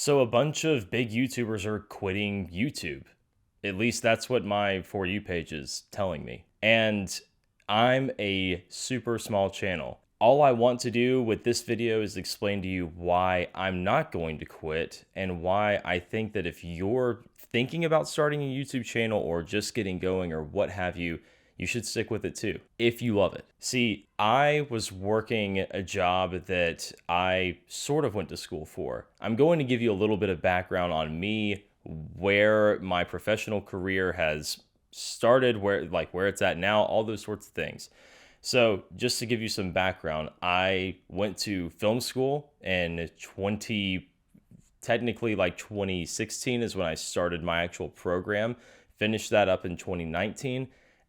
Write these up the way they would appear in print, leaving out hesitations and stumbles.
So a bunch of big YouTubers are quitting YouTube. At least that's what my For You page is telling me. And I'm a super small channel. All I want to do with this video is explain to you why I'm not going to quit and why I think that if you're thinking about starting a YouTube channel or just getting going or what have you, you should stick with it too, if you love it. See, I was working a job that I sort of went to school for. I'm going to give you a little bit of background on me, where my professional career has started, where it's at now, all those sorts of things. So, just to give you some background, I went to film school in 2016 is when I started my actual program. Finished that up in 2019.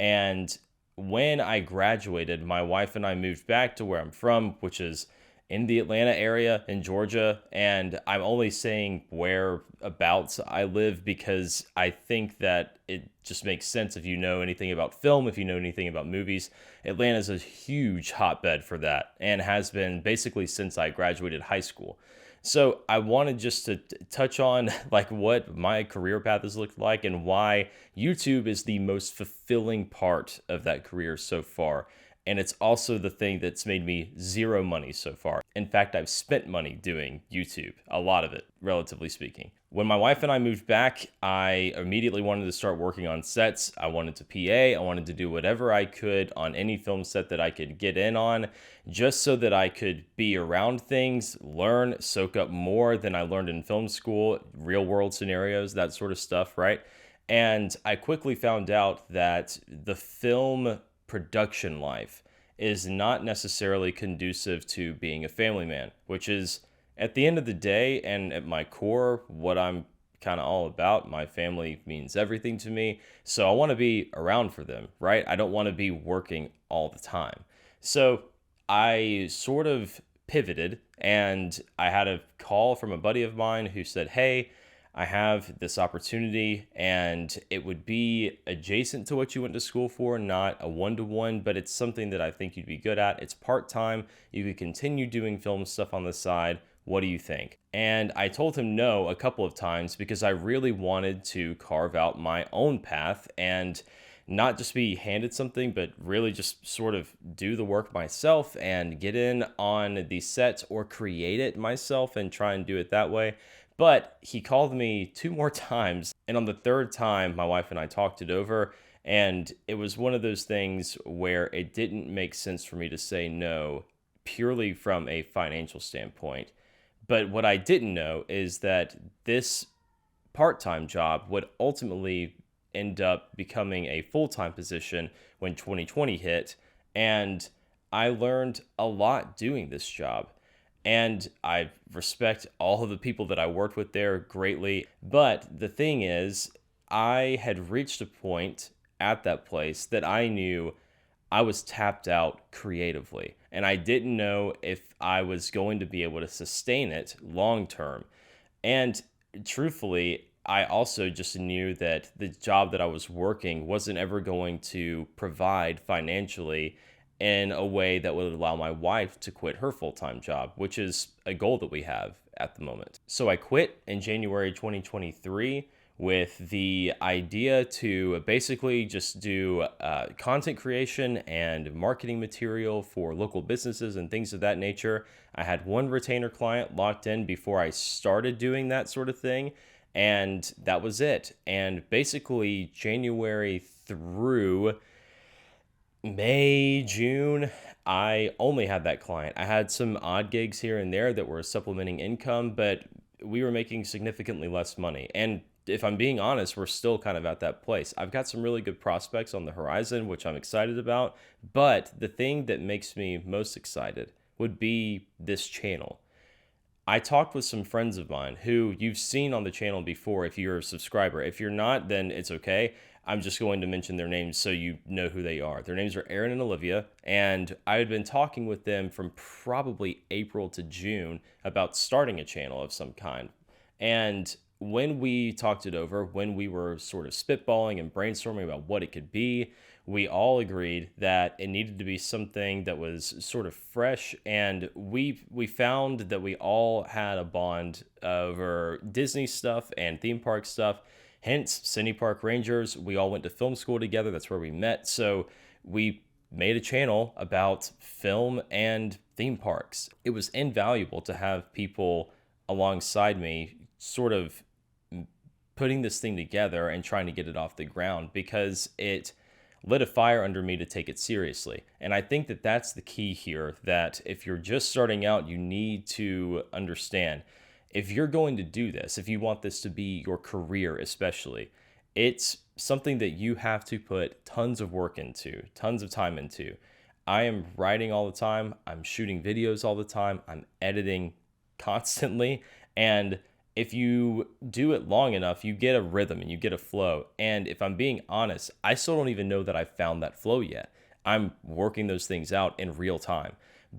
And when I graduated, my wife and I moved back to where I'm from, which is in the Atlanta area in Georgia. And I'm only saying whereabouts I live because I think that it just makes sense if you know anything about film, if you know anything about movies. Atlanta is a huge hotbed for that and has been basically since I graduated high school. So I wanted just to touch on like what my career path has looked like and why YouTube is the most fulfilling part of that career so far. And it's also the thing that's made me zero money so far. In fact, I've spent money doing YouTube, a lot of it, relatively speaking. When my wife and I moved back, I immediately wanted to start working on sets. I wanted to PA. I wanted to do whatever I could on any film set that I could get in on, just so that I could be around things, learn, soak up more than I learned in film school, real world scenarios, that sort of stuff, right? And I quickly found out that the film production life is not necessarily conducive to being a family man, which is at the end of the day and at my core what I'm kind of all about. My family means everything to me, so I want to be around for them, right? I don't want to be working all the time. So I sort of pivoted and I had a call from a buddy of mine who said, "Hey, I have this opportunity and it would be adjacent to what you went to school for, not a one-to-one, but it's something that I think you'd be good at. It's part-time. You could continue doing film stuff on the side. What do you think?" And I told him no a couple of times because I really wanted to carve out my own path and not just be handed something, but really just sort of do the work myself and get in on the set or create it myself and try and do it that way. But he called me two more times. And on the third time, my wife and I talked it over. And it was one of those things where it didn't make sense for me to say no purely from a financial standpoint. But what I didn't know is that this part time job would ultimately end up becoming a full time position when 2020 hit. And I learned a lot doing this job. And I respect all of the people that I worked with there greatly. But the thing is, I had reached a point at that place that I knew I was tapped out creatively. And I didn't know if I was going to be able to sustain it long term. And truthfully, I also just knew that the job that I was working wasn't ever going to provide financially in a way that would allow my wife to quit her full-time job, which is a goal that we have at the moment. So I quit in January 2023 with the idea to basically just do content creation and marketing material for local businesses and things of that nature. I had one retainer client locked in before I started doing that sort of thing, and that was it. And basically, January through May, June, I only had that client. I had some odd gigs here and there that were supplementing income, but we were making significantly less money. And if I'm being honest, we're still kind of at that place. I've got some really good prospects on the horizon, which I'm excited about. But the thing that makes me most excited would be this channel. I talked with some friends of mine who you've seen on the channel before if you're a subscriber. If you're not, then it's okay. I'm just going to mention their names so you know who they are. Their names are Aaron and Olivia, and I had been talking with them from probably April to June about starting a channel of some kind. And when we talked it over, when we were sort of spitballing and brainstorming about what it could be, we all agreed that it needed to be something that was sort of fresh, and we found that we all had a bond over Disney stuff and theme park stuff. Hence, Cine Park Rangers. We all went to film school together. That's where we met. So we made a channel about film and theme parks. It was invaluable to have people alongside me, sort of putting this thing together and trying to get it off the ground, because it lit a fire under me to take it seriously. And I think that that's the key here, that if you're just starting out, you need to understand, if you're going to do this, if you want this to be your career especially, it's something that you have to put tons of work into, tons of time into. I am writing all the time, I'm shooting videos all the time, I'm editing constantly, and if you do it long enough, you get a rhythm and you get a flow. And if I'm being honest, I still don't even know that I've found that flow yet. I'm working those things out in real time.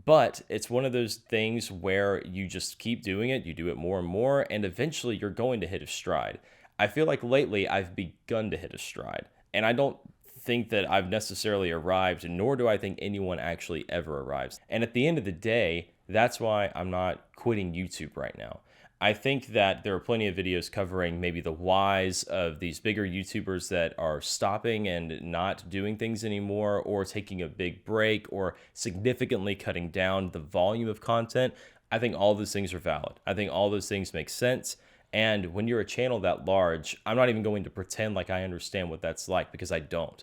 But it's one of those things where you just keep doing it, you do it more and more, and eventually you're going to hit a stride. I feel like lately I've begun to hit a stride, and I don't think that I've necessarily arrived, nor do I think anyone actually ever arrives. And at the end of the day, that's why I'm not quitting YouTube right now. I think that there are plenty of videos covering maybe the whys of these bigger YouTubers that are stopping and not doing things anymore, or taking a big break, or significantly cutting down the volume of content. I think all those things are valid. I think all those things make sense. And when you're a channel that large, I'm not even going to pretend like I understand what that's like, because I don't.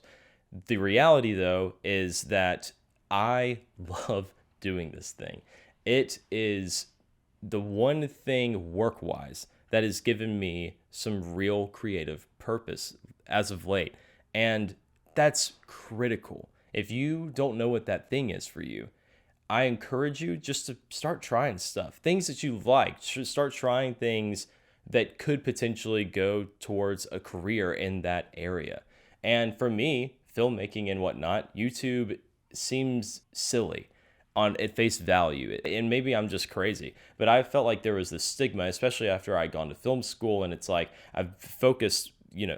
The reality, though, is that I love doing this thing. It is the one thing work-wise that has given me some real creative purpose as of late. And that's critical. If you don't know what that thing is for you, I encourage you just to start trying stuff, things that you like. Start trying things that could potentially go towards a career in that area. And for me, filmmaking and whatnot, YouTube seems silly at face value. And maybe I'm just crazy, but I felt like there was this stigma, especially after I'd gone to film school, and it's like I've focused,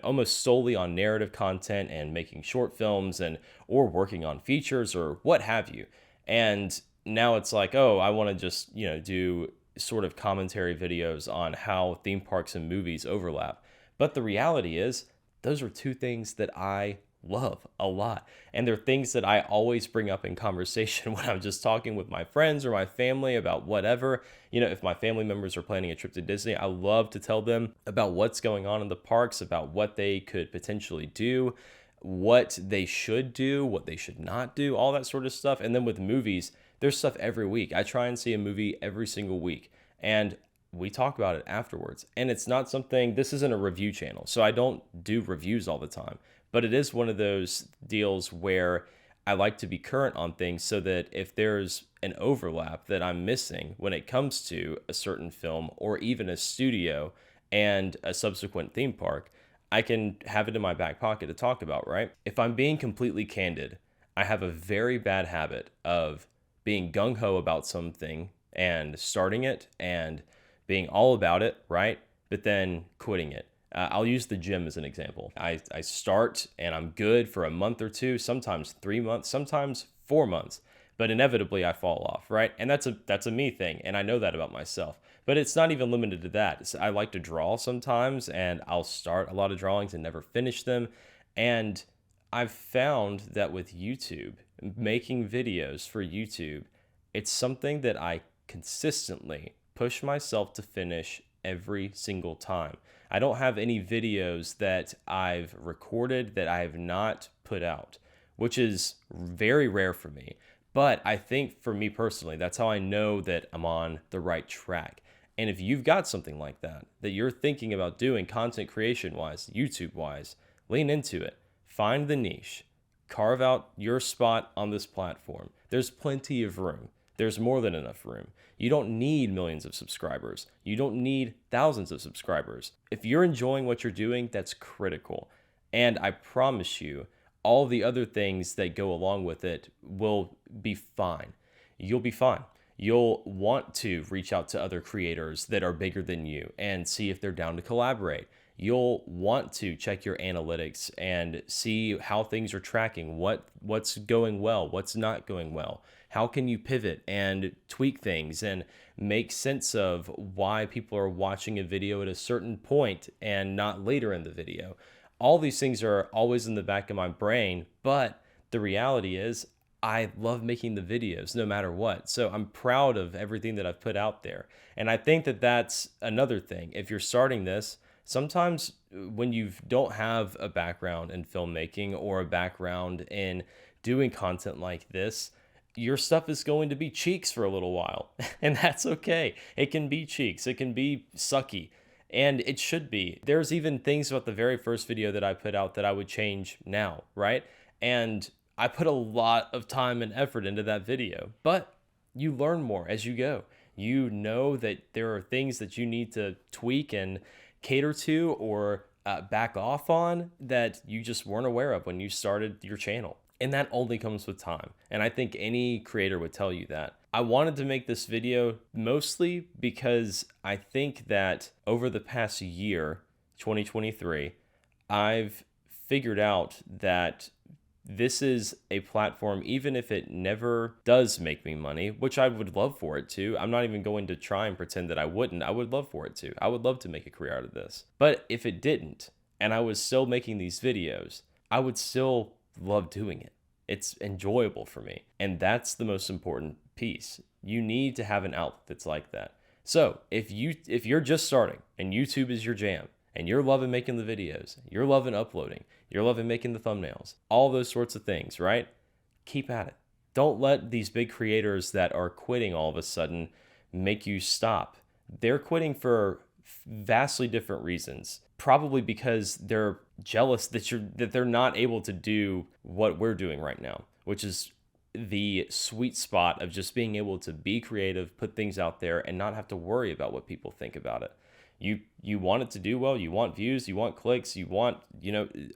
almost solely on narrative content and making short films or working on features or what have you. And now it's like, oh, I want to just, do sort of commentary videos on how theme parks and movies overlap. But the reality is, those are two things that I love a lot. And they're things that I always bring up in conversation when I'm just talking with my friends or my family about whatever. If my family members are planning a trip to Disney, I love to tell them about what's going on in the parks, about what they could potentially do, what they should do, what they should not do, all that sort of stuff. And then with movies, there's stuff every week. I try and see a movie every single week, and we talk about it afterwards. And it's not something, this isn't a review channel, so I don't do reviews all the time. But it is one of those deals where I like to be current on things, so that if there's an overlap that I'm missing when it comes to a certain film or even a studio and a subsequent theme park, I can have it in my back pocket to talk about, right? If I'm being completely candid, I have a very bad habit of being gung-ho about something and starting it and being all about it, right? But then quitting it. I'll use the gym as an example. I start and I'm good for a month or two, sometimes 3 months, sometimes 4 months, but inevitably I fall off, right? And that's a me thing, and I know that about myself. But it's not even limited to that. I like to draw sometimes, and I'll start a lot of drawings and never finish them. And I've found that with YouTube, making videos for YouTube, it's something that I consistently push myself to finish every single time. I don't have any videos that I've recorded that I have not put out, which is very rare for me. But I think for me personally, that's how I know that I'm on the right track. And if you've got something like that you're thinking about doing content creation wise, YouTube wise, lean into it. Find the niche. Carve out your spot on this platform. There's plenty of room. There's more than enough room. You don't need millions of subscribers. You don't need thousands of subscribers. If you're enjoying what you're doing, that's critical. And I promise you, all the other things that go along with it will be fine. You'll be fine. You'll want to reach out to other creators that are bigger than you and see if they're down to collaborate. You'll want to check your analytics and see how things are tracking, what's going well, what's not going well. How can you pivot and tweak things and make sense of why people are watching a video at a certain point and not later in the video? All these things are always in the back of my brain, but the reality is I love making the videos no matter what. So I'm proud of everything that I've put out there. And I think that that's another thing. If you're starting this, sometimes when you don't have a background in filmmaking or a background in doing content like this, your stuff is going to be cheeks for a little while. And that's okay. It can be cheeks, it can be sucky. And it should be. There's even things about the very first video that I put out that I would change now, right? And I put a lot of time and effort into that video, but you learn more as you go. You know that there are things that you need to tweak and cater to or back off on that you just weren't aware of when you started your channel. And that only comes with time. And I think any creator would tell you that. I wanted to make this video mostly because I think that over the past year, 2023, I've figured out that this is a platform, even if it never does make me money, which I would love for it to. I'm not even going to try and pretend that I wouldn't. I would love for it to. I would love to make a career out of this. But if it didn't, and I was still making these videos, I would still love doing it. It's enjoyable for me. And that's the most important piece. You need to have an outlet that's like that. So if you're just starting and YouTube is your jam, and you're loving making the videos, you're loving uploading, you're loving making the thumbnails, all those sorts of things, right? Keep at it. Don't let these big creators that are quitting all of a sudden make you stop. They're quitting for vastly different reasons. Probably because they're jealous that they're not able to do what we're doing right now, which is the sweet spot of just being able to be creative, put things out there, and not have to worry about what people think about it. You want it to do well, you want views, you want clicks, you want,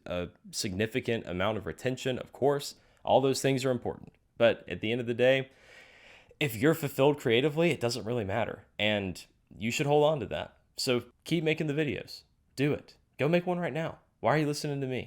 a significant amount of retention, of course. All those things are important. But at the end of the day, if you're fulfilled creatively, it doesn't really matter. And you should hold on to that. So keep making the videos. Do it. Go make one right now. Why are you listening to me?